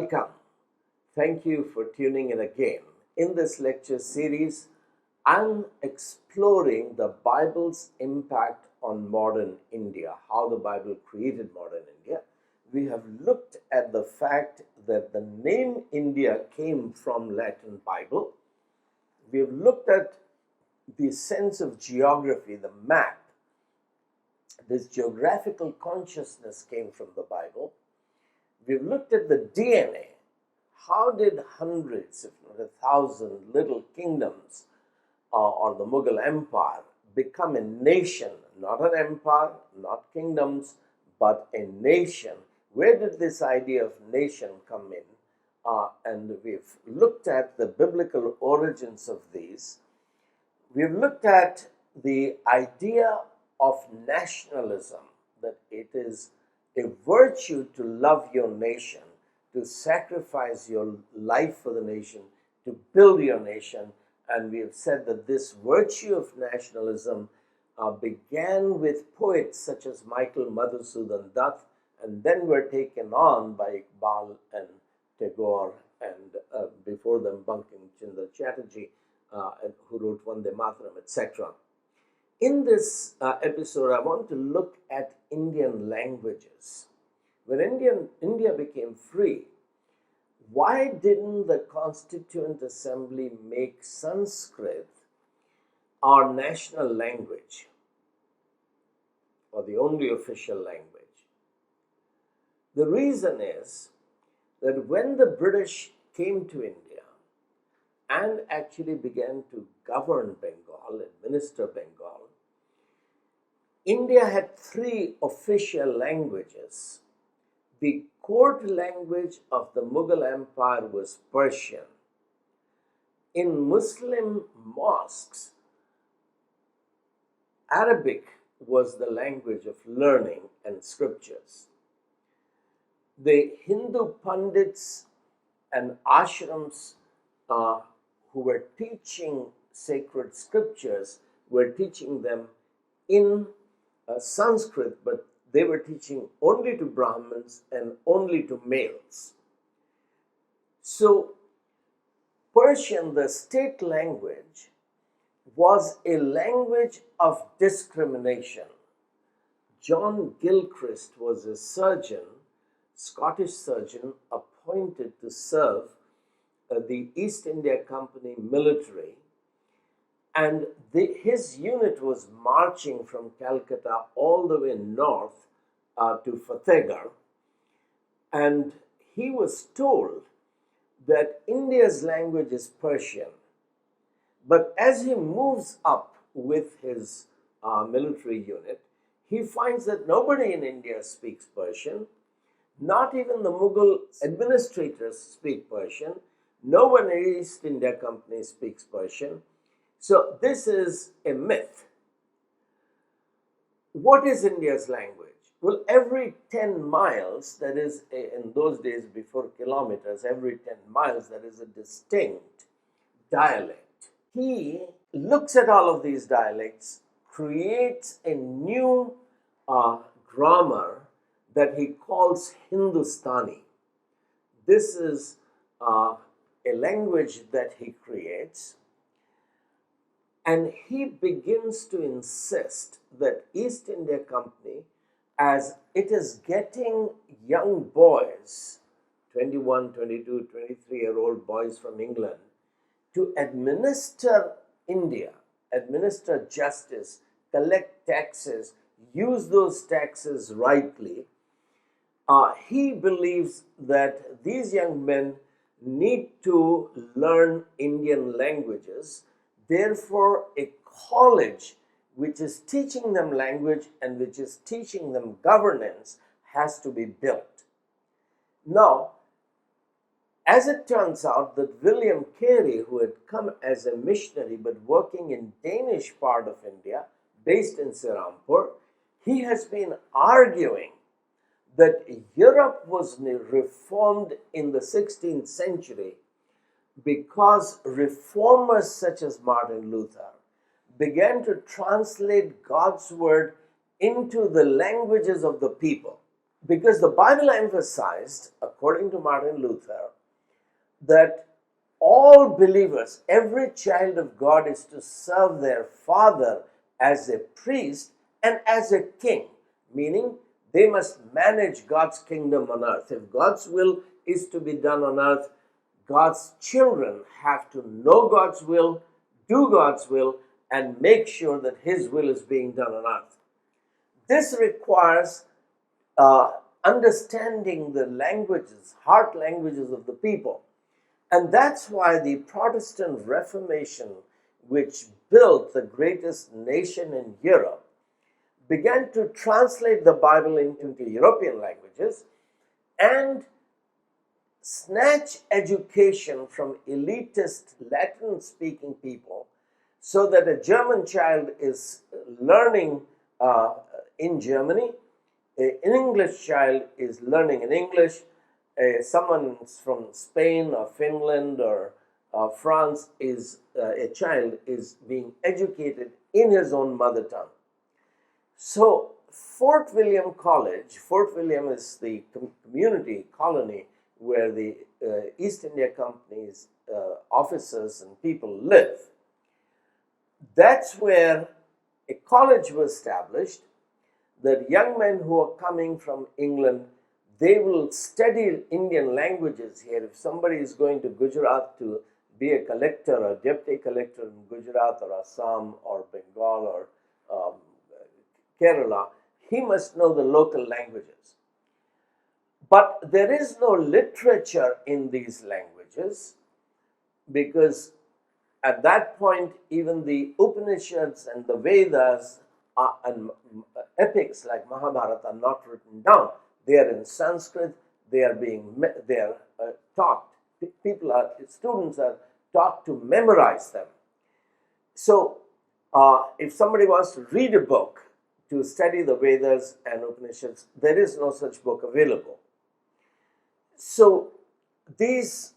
Welcome. Thank you for tuning in again. In this lecture series, I'm exploring the Bible's impact on modern India, how the Bible created modern India. We have looked at the fact that the name India came from Latin Bible. We have looked at the sense of geography, the map. This geographical consciousness came from the Bible. We've looked at the DNA. How did hundreds, if not 1,000 little kingdoms or the Mughal Empire become a nation, not an empire, not kingdoms, but a nation? Where did this idea of nation come in? And we've looked at the biblical origins of these. We've looked at the idea of nationalism, that it is a virtue to love your nation, to sacrifice your life for the nation, to build your nation. And we have said that this virtue of nationalism began with poets such as Michael Madhusudan Dutt, and then were taken on by Iqbal and Tagore, and before them Bankim Chandra Chatterjee, who wrote Vande Mataram, etc. In this episode, I want to look at Indian languages. When India became free, why didn't the Constituent Assembly make Sanskrit our national language, or the only official language? The reason is that when the British came to India and actually began to govern Bengal, administer Bengal, India had three official languages. The court language of the Mughal Empire was Persian. In Muslim mosques, Arabic was the language of learning and scriptures. The Hindu Pandits and ashrams who were teaching sacred scriptures were teaching them in Sanskrit, but they were teaching only to Brahmins and only to males. So Persian, the state language, was a language of discrimination. John Gilchrist was a surgeon, Scottish surgeon, appointed to serve the East India Company military. And his unit was marching from Calcutta all the way north to Fatehgarh. And he was told that India's language is Persian. But as he moves up with his military unit, he finds that nobody in India speaks Persian. Not even the Mughal administrators speak Persian. No one in the East India Company speaks Persian. So this is a myth. What is India's language? Well, every 10 miles, that is, in those days before kilometers, every 10 miles there is a distinct dialect. He looks at all of these dialects, creates a new grammar that he calls Hindustani. This is a language that he creates. And he begins to insist that East India Company, as it is getting young boys, 21, 22, 23-year-old boys from England, to administer India, administer justice, collect taxes, use those taxes rightly, he believes that these young men need to learn Indian languages. Therefore, a college which is teaching them language and which is teaching them governance has to be built. Now, as it turns out that William Carey, who had come as a missionary but working in Danish part of India, based in Serampur, he has been arguing that Europe was reformed in the 16th century because reformers such as Martin Luther began to translate God's word into the languages of the people. Because the Bible emphasized, according to Martin Luther, that all believers, every child of God, is to serve their father as a priest and as a king, meaning they must manage God's kingdom on earth. If God's will is to be done on earth, God's children have to know God's will, do God's will, and make sure that His will is being done on earth. This requires understanding the languages, heart languages of the people. And that's why the Protestant Reformation, which built the greatest nation in Europe, began to translate the Bible into European languages and snatch education from elitist Latin-speaking people, so that a German child is learning in Germany, an English child is learning in English, someone from Spain or Finland or France is a child is being educated in his own mother tongue. So Fort William College, Fort William is the community colony where the East India Company's officers and people live. That's where a college was established, that young men who are coming from England, they will study Indian languages here. If somebody is going to Gujarat to be a collector or deputy collector in Gujarat or Assam or Bengal or Kerala, he must know the local languages. But there is no literature in these languages, because at that point even the Upanishads and the Vedas and epics like Mahabharata are not written down. They are in Sanskrit. They are taught. Students are taught to memorize them. So, if somebody wants to read a book to study the Vedas and Upanishads, there is no such book available. So, these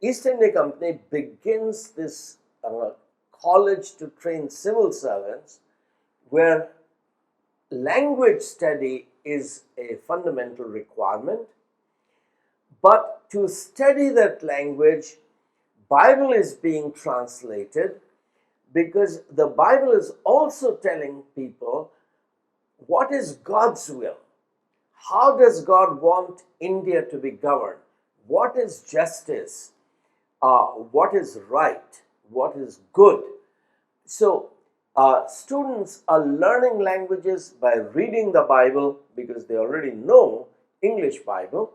East India Company begins this college to train civil servants, where language study is a fundamental requirement. But to study that language, Bible is being translated, because the Bible is also telling people what is God's will. How does God want India to be governed? What is justice? What is right? What is good? So, students are learning languages by reading the Bible, because they already know English Bible.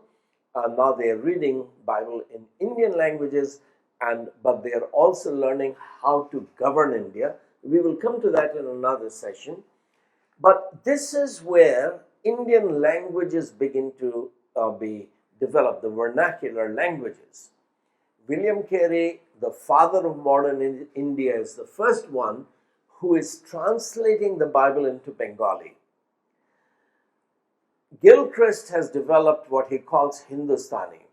Now they are reading Bible in Indian languages, but they are also learning how to govern India. We will come to that in another session. But this is where Indian languages begin to be developed, the vernacular languages. William Carey, the father of modern India, is the first one who is translating the Bible into Bengali. Gilchrist has developed what he calls Hindustani.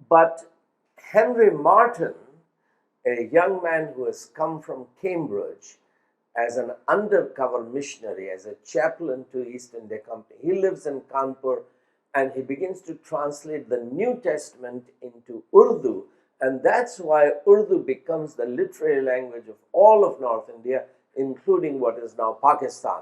But Henry Martin, a young man who has come from Cambridge as an undercover missionary, as a chaplain to East India Company, he lives in Kanpur, and he begins to translate the New Testament into Urdu. And that's why Urdu becomes the literary language of all of North India, including what is now Pakistan.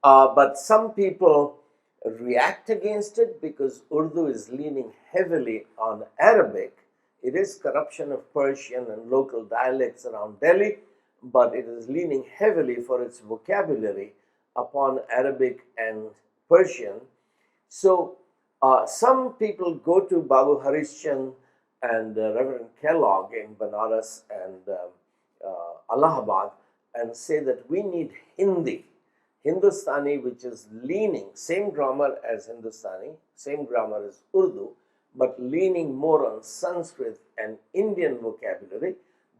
But some people react against it, because Urdu is leaning heavily on Arabic. It is corruption of Persian and local dialects around Delhi, but it is leaning heavily for its vocabulary upon Arabic and Persian. So some people go to Babu Harishchand and Reverend Kellogg in Banaras and Allahabad and say that we need Hindi. Hindustani, which is leaning, same grammar as Hindustani, same grammar as Urdu, but leaning more on Sanskrit and Indian vocabulary.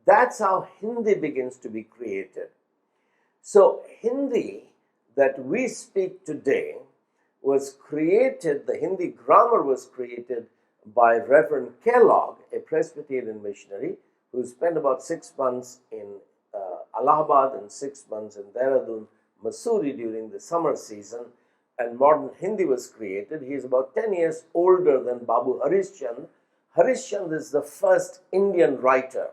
That's how Hindi begins to be created. So Hindi that we speak today was created, the Hindi grammar was created by Reverend Kellogg, a Presbyterian missionary, who spent about 6 months in Allahabad and 6 months in Dehradun, Missouri during the summer season. and modern Hindi was created. He is about 10 years older than Babu Harishchand. Harishchand is the first Indian writer.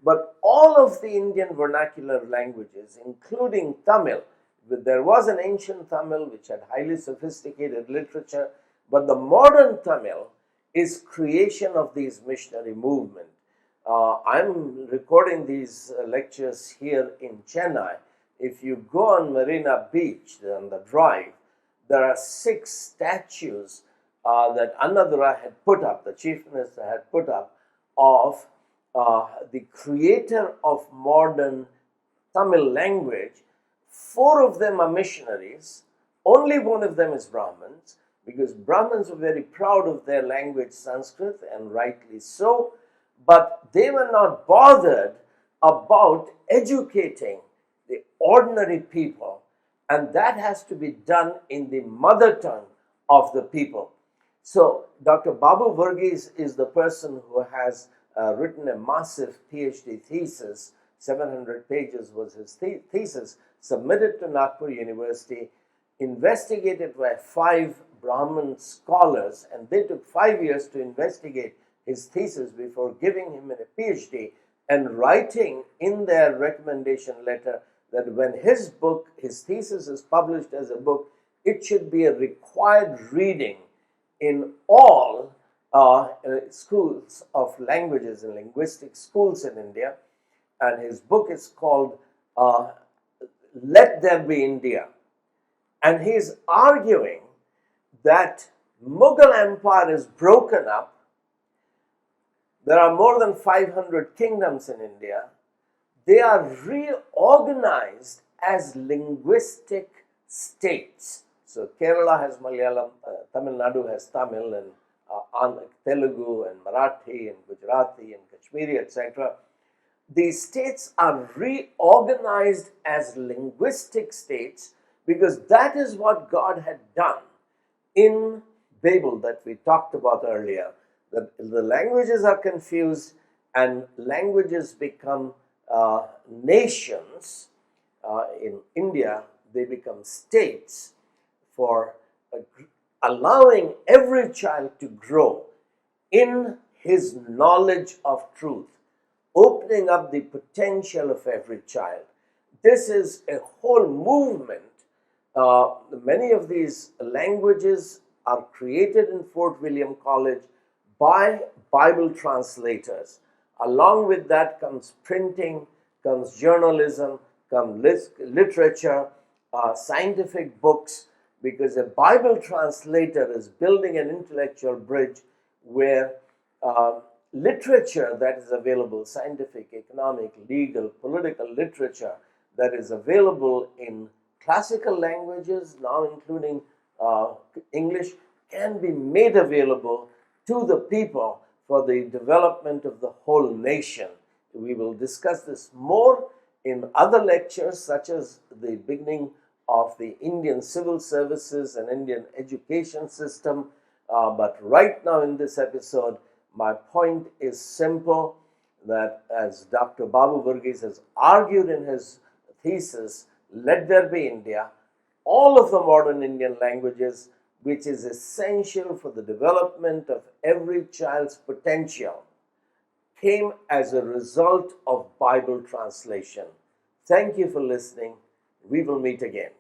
But all of the Indian vernacular languages, including Tamil, there was an ancient Tamil which had highly sophisticated literature, but the modern Tamil is creation of these missionary movement. I'm recording these lectures here in Chennai. If you go on Marina Beach, on the drive, there are 6 statues that Annadura had put up, the chief minister had put up, of the creator of modern Tamil language. 4 of them are missionaries. Only one of them is Brahmins, because Brahmins were very proud of their language, Sanskrit, and rightly so. But they were not bothered about educating the ordinary people, and that has to be done in the mother tongue of the people. So Dr. Babu Varghese is the person who has written a massive PhD thesis. 700 pages was his thesis, submitted to Nagpur University, investigated by 5 Brahmin scholars, and they took 5 years to investigate his thesis before giving him a PhD and writing in their recommendation letter that when his book, his thesis is published as a book, it should be a required reading in all schools of languages and linguistic schools in India. And his book is called Let There Be India. And he is arguing that Mughal Empire is broken up. There are more than 500 kingdoms in India. They are reorganized as linguistic states. So Kerala has Malayalam, Tamil Nadu has Tamil, and Telugu and Marathi and Gujarati and Kashmiri, etc. These states are reorganized as linguistic states because that is what God had done in Babel that we talked about earlier. That the languages are confused and languages become nations. In India, they become states for allowing every child to grow in his knowledge of truth, opening up the potential of every child. This is a whole movement. Many of these languages are created in Fort William College by Bible translators. Along with that comes printing, comes journalism, comes literature, scientific books, because a Bible translator is building an intellectual bridge where literature that is available, scientific, economic, legal, political literature that is available in classical languages, now including English, can be made available to the people for the development of the whole nation. We will discuss this more in other lectures, such as the beginning of the Indian civil services and Indian education system. But right now in this episode, my point is simple, that as Dr. Babu Varghese has argued in his thesis, Let There Be India, all of the modern Indian languages, which is essential for the development of every child's potential, came as a result of Bible translation. Thank you for listening. We will meet again.